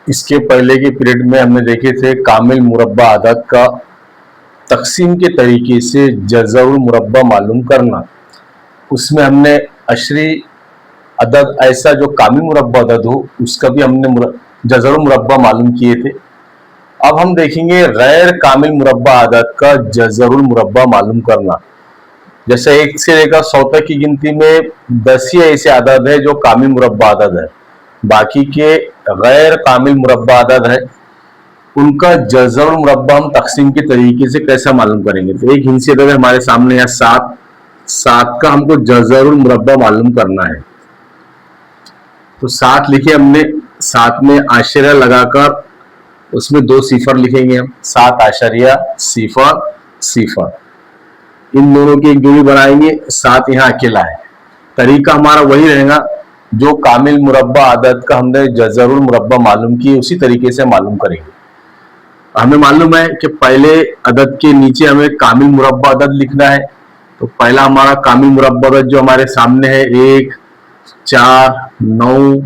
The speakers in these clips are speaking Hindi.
इसके पहले के पीरियड में हमने देखे थे कामिल मुरब्बा अदद का तकसीम के तरीके से जज़रुल मुरब्बा मालूम करना। उसमें हमने अशरी अदद ऐसा जो कामिल मुरब्बा अदद हो उसका भी हमने जज़रुल मुरब्बा मालूम किए थे। अब हम देखेंगे गैर कामिल मुरब्बा अदद का जज़रुल मुरब्बा मालूम करना। जैसे 1 से लेकर 100 तक की गिनती में 10 ही ऐसे अदद है जो कामिल मुरब्बा अदद है, बाकी के गैर कामिल मुरब्बा अदद है। उनका जज़रुल मुरब्बा हम तकसीम के तरीके से कैसे मालूम करेंगे। तो एक हिंसी अदद हमारे सामने है 7। 7 का हमको जज़रुल मुरब्बा मालूम करना है। तो 7 लिखे हमने, 7 में आशरिया लगाकर उसमें 2 सिफर लिखेंगे हम, 7 आशरिया सिफर सिफर। इन दोनों की एक जोड़ी बनाएंगे, 7 यहाँ अकेला है। तरीका हमारा वही रहेगा जो कामिल मुरब्बा अदद का हमने जज़रुल मुरब्बा मालूम किए, उसी तरीके से मालूम करेंगे। हमें मालूम है कि पहले अदद के नीचे हमें कामिल मुरब्बा अदद लिखना है। तो पहला हमारा कामिल मुरब्बा अदद जो हमारे सामने है 1, 4, 9,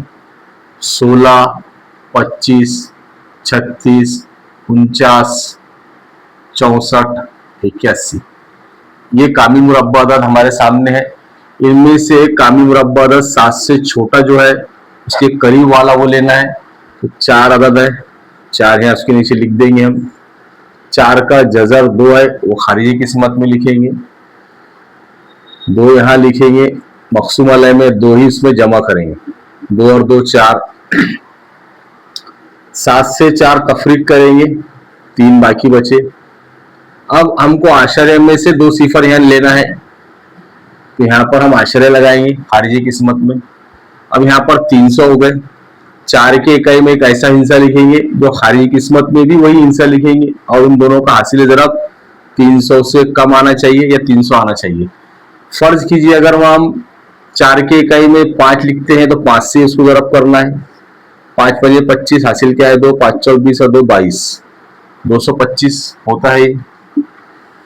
16, 25, 36, 49, 64, 81। ये कामिल मुरब्बा अदद हमारे सामने है। इनमें से कामिल मुरब्बा अदद 7 से छोटा जो है उसके करीब वाला वो लेना है। तो 4 अदद है, 4 है उसके नीचे लिख देंगे हम। 4 का जज़र 2 है, वो खारिजी किस्मत में लिखेंगे, 2 यहाँ लिखेंगे। मक़सूम अलैह में 2 ही उसमें जमा करेंगे, 2 और 2 4। 7 से 4 तफरीक करेंगे, 3 बाकी बचे। अब हमको आशरे में से 2 सिफर यहाँ लेना है, तो यहाँ पर हम आशरे लगाएंगे खारिजी किस्मत में। अब यहाँ पर 300 हो गए। 4 के इकाई में एक ऐसा हिस्सा लिखेंगे जो खारिजी किस्मत में भी वही हिस्सा लिखेंगे, और उन दोनों का हासिल ज़रब 300 से कम आना चाहिए या 300 आना चाहिए। फर्ज कीजिए अगर वह हम 4 के इकाई में 5 लिखते हैं तो 5 से उसको ज़रब करना है। 5 बजे 25 हासिल क्या है 2, 5 चौक 20 और 2 22, 225 होता है।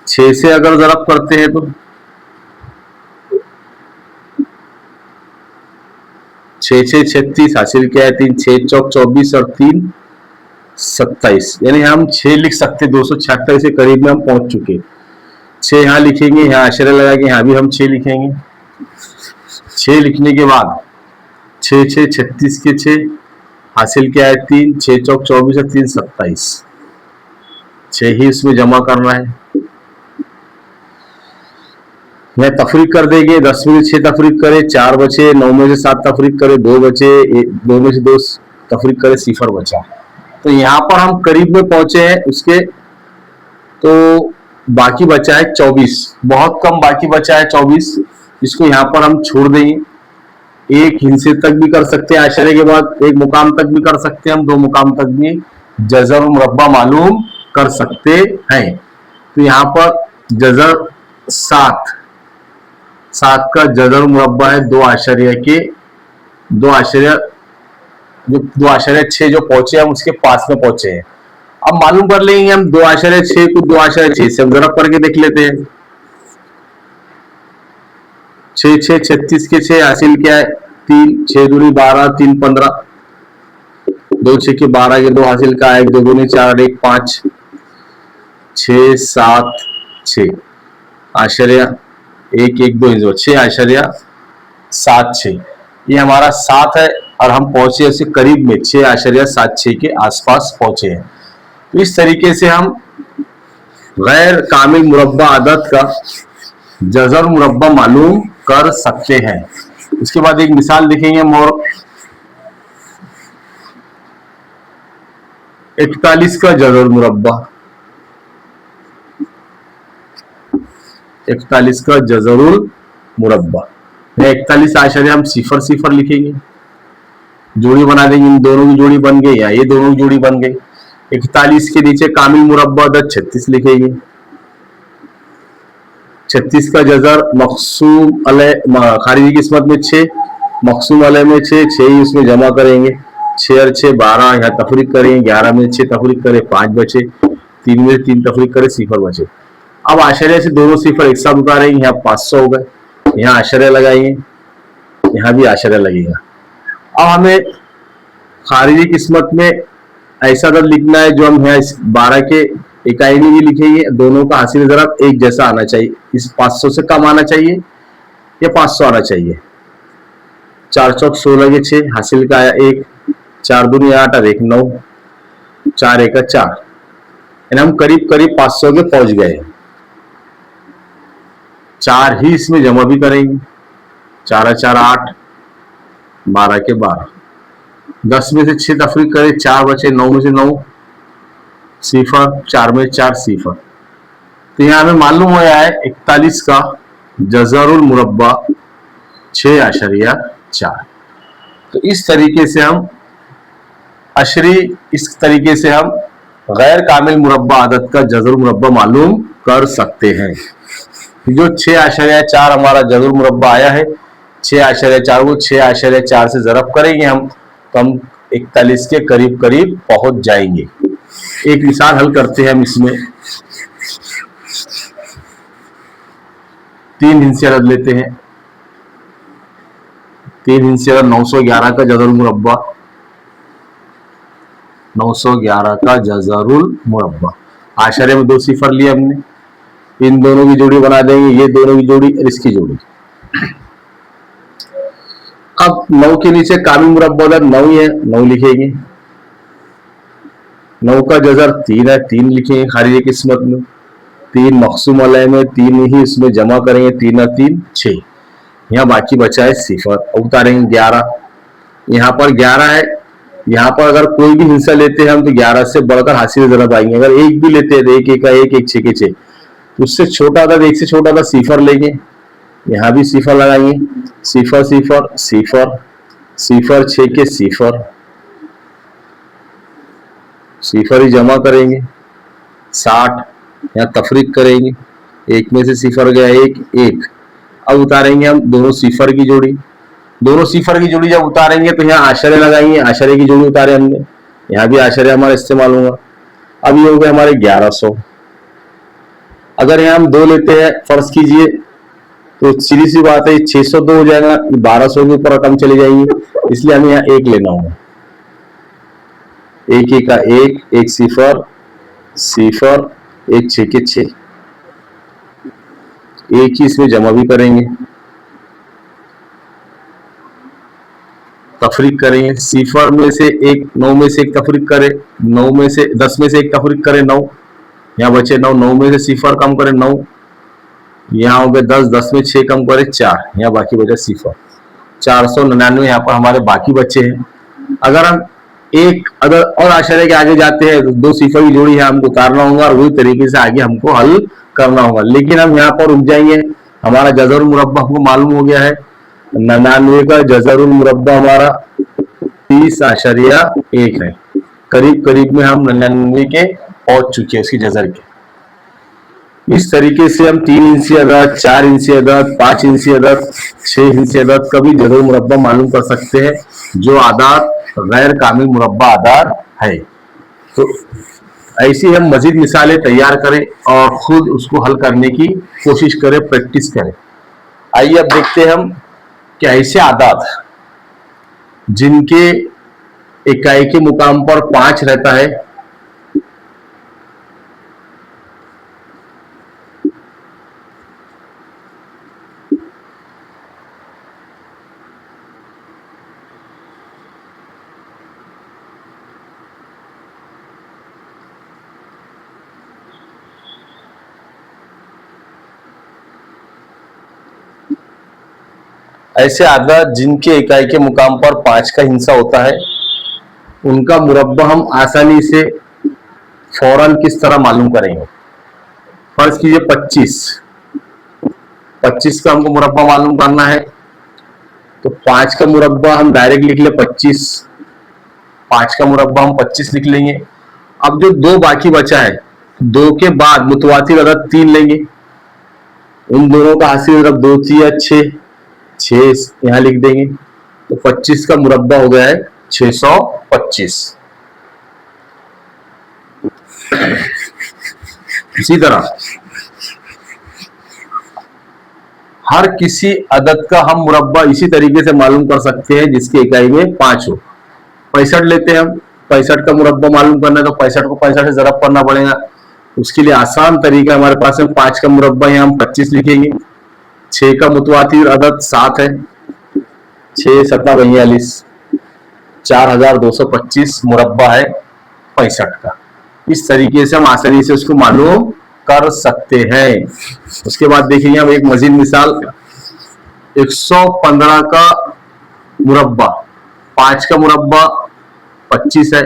6 से अगर ज़रब करते हैं तो 6 6 36 हासिल क्या है 3, 6 चौक 24 और 3 27, यानी हम 6 लिख सकते, 276 के करीब में हम पहुंच चुके। 6 यहाँ लिखेंगे, यहाँ आशरे लगा के यहाँ भी हम 6 लिखेंगे। 6 लिखने के बाद 6 6 36 के 6 हासिल क्या है 3, 6 चौक 24 और 3 27, 6 ही इसमें जमा करना है। मैं तफरीक कर देंगे, 10 में से 6 तफरीक करे 4 बचे, 9 में से 7 तफरीक करे 2 बचे, 2 में से 2 तफरीक करे 0 बचा। तो यहाँ पर हम करीब में पहुंचे हैं उसके, तो बाकी बचा है 24, बहुत कम बाकी बचा है 24। इसको यहाँ पर हम छोड़ देंगे। एक हिस्से तक भी कर सकते हैं, आशरे के बाद एक मुकाम तक भी कर सकते हैं हम, 2 मुकाम तक भी जज़र मुरब्बा मालूम कर सकते हैं। तो यहाँ पर जज़र 7 का जज़र मुरब्बा है 2 आशरिया के 2 आशरिया जो 2 आशरिया 6 जो पहुंचे हम उसके पास में पहुंचे हैं। अब मालूम कर लेंगे हम 2 आशरिया 6 को 2 आशरिया 6 से हम ज़रब करके देख लेते हैं। 6 6 36 के 6 हासिल क्या है 3, 6 दूनी 12, 3 15, 2 6 के 12 के 2 हासिल का है 1 2 दूनी 4 1 5, 6 7 6 आशरिया 1 1 2 6 आशरिया 7 6, ये हमारा 7 है और हम पहुंचे उससे करीब में 6 आशरिया 7 6 के आसपास पहुंचे हैं। तो इस तरीके से हम गैर कामिल मुरब्बा अदद का जज़र मुरब्बा मालूम कर सकते हैं। इसके बाद एक मिसाल देखेंगे हम, और 41 का जज़र मुरब्बा, 41 का जज़रुल मुरब्बा 41 आशरे हम 0 0 लिखेंगे, जोड़ी बना देंगे, इन दोनों की जोड़ी बन गई या ये दोनों की जोड़ी बन गई। 41 के नीचे कामिल मुरब्बा अदद 36 लिखेंगे। 36 का जज़र मक़सूम अलैह खारिजी किस्मत में 6, मक़सूम अलैह में 6 ही उसमें जमा करेंगे। 6 और 6 12, यहाँ तफरीक करेंगे, 11 में 6 तफरीक करे 5 बचे, 3 में 3 तफरीक करे 0 बचे। अब आशरे से दोनों 0 एक साथ उतारेंगे, यहाँ 500 हो गए, यहाँ आशरे लगाएंगे, यहाँ भी आशरे लगेगा। अब हमें खारिजी किस्मत में ऐसा अदद लिखना है जो हम यहाँ 12 के इकाई में भी लिखेंगे, दोनों का हासिल ज़रब एक जैसा आना चाहिए। इस 500 से कम आना चाहिए या 500 आना चाहिए। 4 चौक 16 के 6 हासिल का आया 1, 4 दूनी 8 और 1 9, 4 1 4, यानी हम करीब करीब 500 के पहुंच गए। 4 ही इसमें जमा भी करेंगे, 4 4 8, 12 के 12, 10 में से 6 तफरीक करें, 4 बचे, 9 में से 9 सिफर, 4 में 4 सिफर। तो यहाँ हमें मालूम हो गया है 41 का जज़रुल मुरब्बा 6.4। तो इस तरीके से हम गैर कामिल मुरब्बा अदद का जज़रुल मुरब्बा मालूम कर सकते हैं। जो 6.4 हमारा जज़रुल मुरब्बा आया है, 6.4 को 6.4 से ज़रब करेंगे हम, तो हम 41 के करीब करीब पहुंच जाएंगे। एक मिसाल हल करते हैं हम इसमें। 3 हिस्से अदद लेते हैं। 3 हिस्से अदद 911 का जज़रुल मुरब्बा, 911 का जज़रुल मुरब्बा। आशरे में 2 सिफर लिए हमने, इन दोनों की जोड़ी बना देंगे, ये दोनों की जोड़ी और इसकी जोड़ी। अब 9 के नीचे कामिल मुरब्बा अदद 9 ही है, 9 लिखेंगे। 9 का जज़र 3 है, 3 लिखेंगे खारिज किस्मत में। 3 मक़सूम अलैह में 3 ही इसमें जमा करेंगे, 3 और 3 6। यहाँ बाकी बचा है सिफर, उतारेंगे 11। यहाँ पर 11 है, यहाँ पर अगर कोई भी हिस्सा लेते हैं हम तो 11 से बढ़कर हासिल ज़रब आएंगे। अगर एक भी लेते हैं तो 1 1 का 1 1 6 के 6, उससे छोटा अदद 1 से छोटा अदद सिफर लेंगे। यहाँ भी सिफर लगाएंगे, सिफर सिफर सिफर सिफर 6 के सिफर, सिफर ही जमा करेंगे 60। यहाँ तफरीक करेंगे, 1 में से सिफर गया 1 1। अब उतारेंगे हम दोनों सिफर की जोड़ी। दोनों सिफर की जोड़ी जब उतारेंगे तो यहाँ आशरे लगाएंगे, आशरे की जोड़ी उतारे हमने, यहाँ भी आशरे हमारा इस्तेमाल होगा। अब ये हो गए हमारे 1100। अगर यहाँ हम 2 लेते हैं फर्ज कीजिए, तो सीधी सी बात है 602 हो जाएगा, 1200 के ऊपर रकम चली जाएगी, इसलिए हमें यहाँ 1 लेना होगा। 1 1 का 1 1 सिफर सिफर 1 6 के 6, 1 ही इसमें जमा भी करेंगे, तफरीक करेंगे। सिफर में से 1 9 में से 1 तफरीक करे, 9 में से 10 में से 1 तफरीक करे 9, यहाँ बचे 9, 9 में से सिफर कम करे 9, यहाँ हो गए 10, 10 में 6 कम करे 4, यहाँ बाकी बचा सिफर। 499 यहाँ पर हमारे बाकी बचे हैं। अगर हम एक अगर और आशरे के आगे जाते हैं तो 2 सिफर की जोड़ी है हमको उतारना होगा और वही तरीके से आगे हमको हल करना होगा। लेकिन हम यहाँ पर रुक जाएंगे, हमारा जज़रुल मुरब्बा हमको मालूम हो गया है। 99 का जज़रुल मुरब्बा हमारा 30.1 है। करीब करीब में हम 99 के पहुंच चुके हैं उसकी जज़र के। इस तरीके से हम 3 इंची अदद, 4 इंची अदद, 5 इंची अदद, 6 इंची अदद का भी जज़रुल मुरब्बा मालूम कर सकते हैं, जो आदात गैर कामिल मुरब्बा आदात है। तो ऐसी हम मजीद मिसालें तैयार करें और खुद उसको हल करने की कोशिश करें, प्रैक्टिस करें। आइए अब देखते हैं हम कि ऐसे आदात जिनके इकाई के मुकाम पर 5 रहता है, ऐसे आदात जिनके इकाई के मुकाम पर 5 का हिस्सा होता है, उनका मुरब्बा हम आसानी से फौरन किस तरह मालूम करेंगे। फर्ज कीजिए 25 का हमको मुरब्बा मालूम करना है, तो 5 का मुरब्बा हम डायरेक्ट लिख ले 25, 5 का मुरब्बा हम 25 लिख लेंगे। अब जो 2 बाकी बचा है, 2 के बाद मुतवातिर अदद 3 लेंगे, उन दोनों का हासिल ज़रब 2 3 6, 6 यहाँ लिख देंगे, तो 25 का मुरब्बा हो गया है 625। इसी तरह हर किसी अदद का हम मुरब्बा इसी तरीके से मालूम कर सकते हैं जिसकी इकाई में 5 हो। 65 लेते हैं हम, 65 का मुरब्बा मालूम करना है तो 65 को 65 से ज़रब करना पड़ेगा। उसके लिए आसान तरीका हमारे पास है, 5 का मुरब्बा यहाँ हम 25 लिखेंगे। 6 का मुतवातिर अदद 7 है, 6 सत्ता 42, 4225 मुरब्बा है 65 का। इस तरीके से हम आसानी से उसको मालूम कर सकते हैं। उसके बाद देखेंगे हम एक मजीद मिसाल, 115 का मुरब्बा, 5 का मुरब्बा 25 है,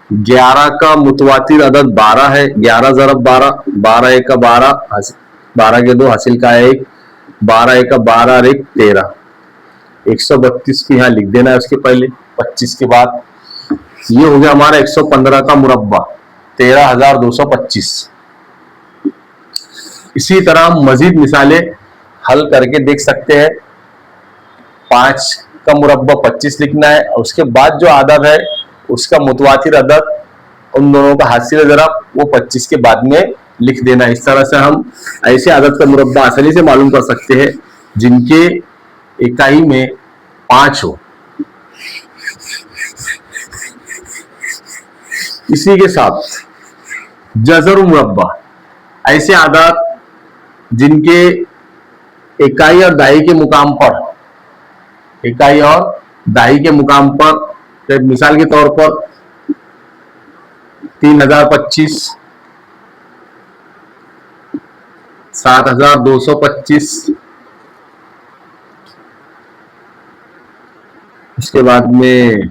11 का मुतवातिर अदद 12 है, 11 ज़रब 12, 12 एक का 12, 12 के 2 हासिल का 1, 12 एक का 12 और 1 13, 132 को यहाँ लिख देना है उसके पहले 25 के बाद। ये हो गया हमारा 115 का मुरब्बा 13225। इसी तरह हम मजीद मिसालें हल करके देख सकते हैं। 5 का मुरब्बा 25 लिखना है और उसके बाद जो आदद है उसका मुतवातिर अदद उन दोनों का हासिल ज़रब वो 25 के बाद में लिख देना। इस तरह से हम ऐसे आदद का मुरब्बा आसानी से मालूम कर सकते हैं जिनके इकाई में 5 हो। इसी के साथ जज़र मुरब्बा, ऐसे आदद जिनके इकाई और दाई के मुकाम पर, इकाई और दाई के मुकाम पर, मिसाल के तौर पर 3025, 7225, उसके बाद में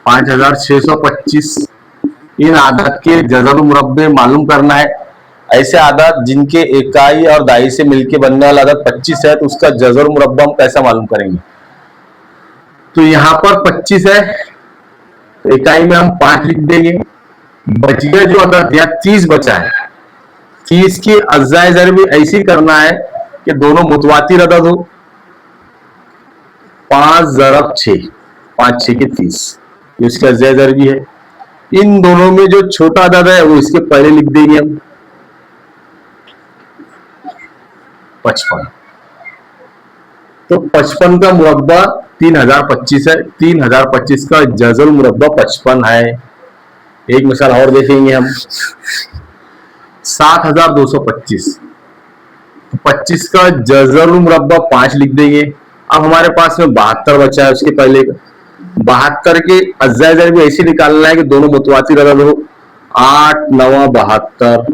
5625। इन आदत के जज़र मुरब्बे मालूम करना है। ऐसे आदत जिनके इकाई और दाई से मिलकर बनने वाला आदत 25 है तो उसका जज़र मुरब्बा हम कैसा मालूम करेंगे। तो यहाँ पर 25 है तो इकाई में हम 5 लिख देंगे। बच गया जो अदद या 30 बचा है, 30 की अज़्ज़ाए ज़र भी ऐसी करना है कि दोनों मुतवातिर अदद हो। 5 ज़रब 6, 5 6 के 30, इसका अज़्ज़ाए ज़र भी है। इन दोनों में जो छोटा अदद है वो इसके पहले लिख देंगे हम 55। तो 55 का मुरब्बा 3025 है, 3025 का जज़र मुरब्बा 55 है। एक मिसाल और देखेंगे हम, 7225, 25 का जज़र मुरब्बा 5 लिख देंगे। अब हमारे पास में 72 बचा है, उसके पहले 72 के अज़्ज़ाए ज़र भी ऐसे निकालना है कि दोनों मुतवातिर अदद हो। 8 9 72,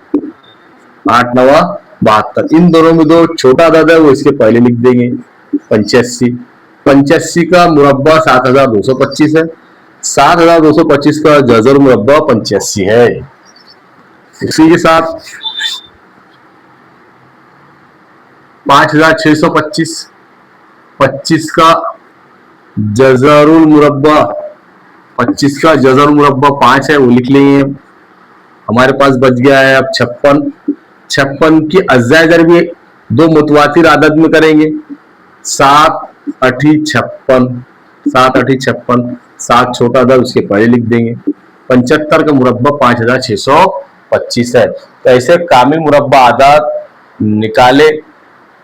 8 9 72। इन दोनों में दो छोटा अदद है वो इसके पहले लिख देंगे 85। 85 का मुरब्बा 7225 है, 7225 का जज़र मुरब्बा 85 है। इसी के साथ 5625, 25 का जज़रुल मुरब्बा, 25 का जज़र मुरब्बा 5 है वो लिख लेंगे। हमारे पास बच गया है अब 56। 56 की अज़्ज़ाए ज़र भी दो मुतवातिर आदद में करेंगे। 7 8 56, 7 8 56, 7 छोटा अदद उसके पहले लिख देंगे। 75 का मुरब्बा 5625 है। तो ऐसे कामिल मुरब्बा आदद निकाले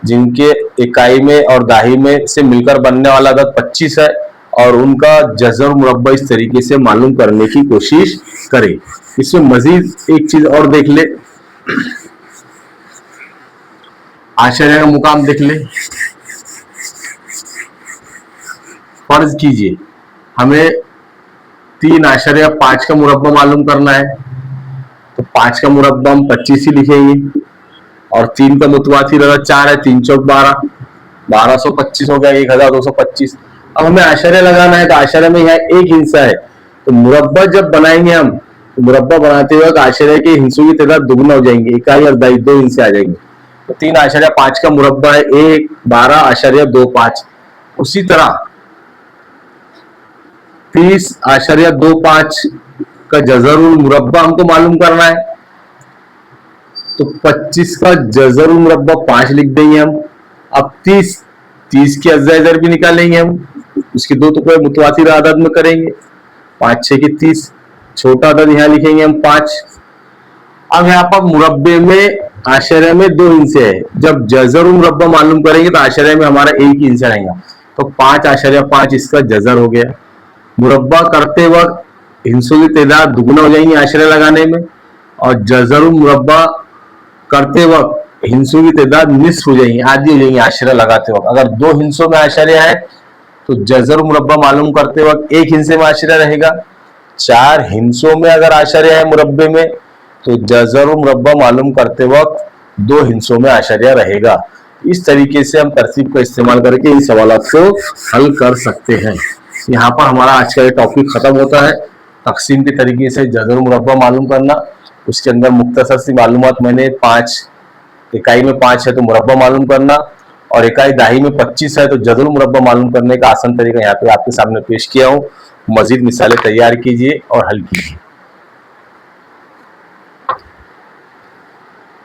जिनके इकाई में और दाही में से मिलकर बनने वाला अदद 25 है और उनका जज़र मुरब्बा इस तरीके से मालूम करने की कोशिश करें। इसमें मजीद एक चीज और देख ले, आशर्य का मुकाम देख ले। फर्ज कीजिए हमें 3 आशर्य 5 का मुरब्बा मालूम करना है तो 5 का मुरब्बा हम 25 ही लिखेंगे और 3 का मुतवातिर अदद 4 है, 3 चौक 12, 1225 हो गया, 1225। अब हमें आशर्य लगाना है तो आशर्य में यहाँ एक हिस्सा है तो मुरब्बा जब बनाएंगे हम तो मुरब्बा बनाते हुए आशर्य के हिस्सों की तादाद दुगना हो जाएंगे, इकाई और दाई 2 हिस्से आ जाएंगे। तो 3 आशर्य 5 का मुरब्बा है 1 12 आशर्य 2 5। उसी तरह 30 आशर्य 2 5 का जज़रुल मुरब्बा हमको मालूम करना है तो 25 का जज़रुल मुरब्बा 5 लिख देंगे हम। अब 30 की अज़्ज़ाए ज़र भी निकालेंगे हम, उसके दो टुकड़े मुतवातिर आदद में करेंगे। 5 6 के 30, छोटा अदद यहाँ लिखेंगे हम 5। अब यहाँ पर मुरब्बे में आश्चर्य में 2 हिस्से है। जब जज़र मुरब्बा मालूम करेंगे तो आश्चर्य में हमारा एक ही हिस्सा रहेगा, तो 5 आश्चर्य 5 इसका जज़र हो गया। मुरब्बा करते वक्त हिस्सों की तादाद दुगुना हो जाएंगी आश्चर्य लगाने में, और जज़र मुरब्बा करते वक्त हिस्सों की तादाद निस्फ हो जाएंगी, आधी हो जाएंगी आश्चर्य लगाते वक्त। अगर 2 हिस्सों में आश्चर्य है तो जज़र मुरब्बा मालूम करते वक्त एक हिस्से में आश्चर्य रहेगा। 4 हिस्सों में अगर आश्चर्य है मुरब्बे में तो जज़र मुरब्बा मालूम करते वक्त 2 हिस्सों में आश्चर्य रहेगा। इस तरीके से हम तरतीब का इस्तेमाल करके इन सवालों को हल कर सकते हैं। यहाँ पर हमारा आज का ये टॉपिक खत्म होता है। तकसीम के तरीके से जज़र मुरब्बा मालूम करना, उसके अंदर मुख्तसर सी मालूमात मैंने 5 इकाई में 5 है तो मुरब्बा मालूम करना, और इकाई दाही में 25 है तो जज़र मुरब्बा मालूम करने का आसान तरीका यहाँ पे आपके सामने पेश किया हूँ। मजीद मिसालें तैयार कीजिए और हल कीजिए।